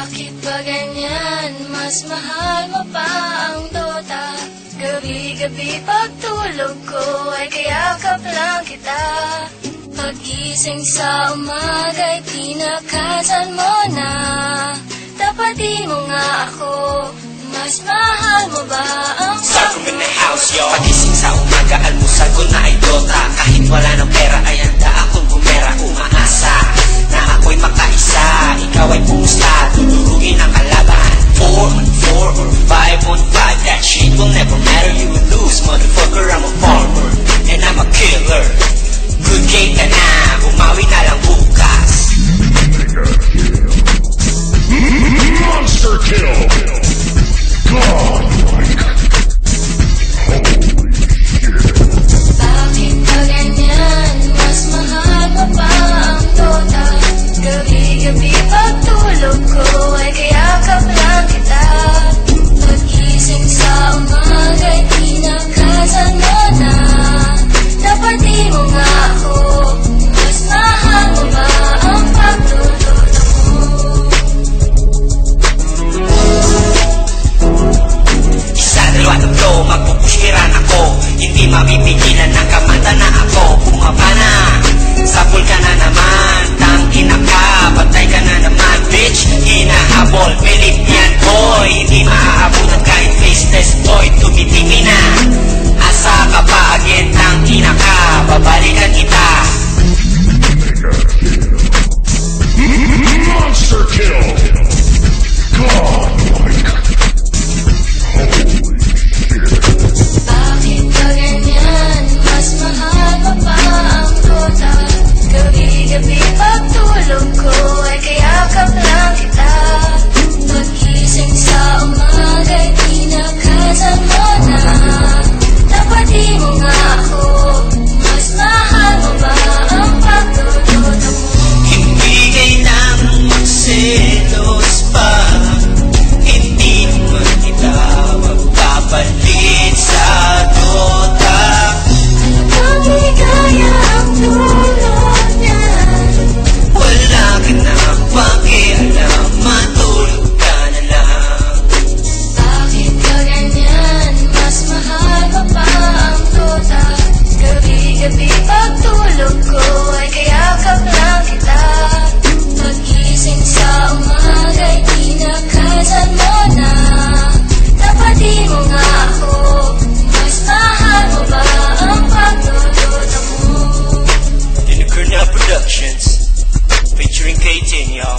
Bakit ba ganyan? Mas mahal mo pa ang Dota. Gabi-gabi pagtulog ko ay kayakap lang kita. Pag-gising sa umaga'y tinakasan mo na. Tapatin mo nga ako, mas mahal mo ba ang Sarong in the house, yo. Pag-gising sa umaga, almusal ko na ay Dota. Kahit wala ng pera ay handa akong bumera. Umaasa na ako'y makaisa. Ikaw ay pusta, tutulugin ang kalaban. 4 on 4 or 5 on 5, that shit will never matter. You will lose, motherfucker, I'm a farmer and I'm a killer. Good game ka na, bumawi na lang bukas. Monster kill! Godlike! Holy shit! Bakit ba ganyan? Mas mahal mo pa ang Dota. Gabi-gabi pagtulog ko ay kayakap lang kita. Pag-gising sa umaga'y tinakasan mo na. Tapatin mo nga ako, mas mahal mo ba ang pagtulog mo? Isa, dalawa, tatlo, magpupuskiran ako. Hindi mapipigilan ng kamanta na ako. Bumaba na, sabol ka na naman. Tangina ka, patay ka na naman, bitch. Hinahabol, believe yan, boy. Hindi maaabutan kahit faceless, boy. Tumitingin na, asa ka pa again, tangina ka. Babalikan kita. Monster kill! Godlike! Holy shit! Bakit ba ganyan? Mas mahal mo pa ang Dota. Gabi-gabi pagtulog ko ay kayakap lang kita. Pag-gising sa umaga'y tinakasan mo na. Tapatin mo nga ako, mas mahal mo ba ang pagtulog mo? Hindi kailangang magselos pa. Hindi naman kita magpapalit sa Dota. Ang ligaya ang tulad niyan. Wala ka na pakialam, matulog ka na lang. Bakit ba ganyan? Mas mahal mo pa ang Dota. Gabi-gabi pagtulog ko ay kayakap lang kita. Pag-gising sa umaga'y tinakasan mo na. Tapatin mo nga ako, mas mahal mo ba ang pagtulog mo? In the Cornell Productions, featuring K10, y'all.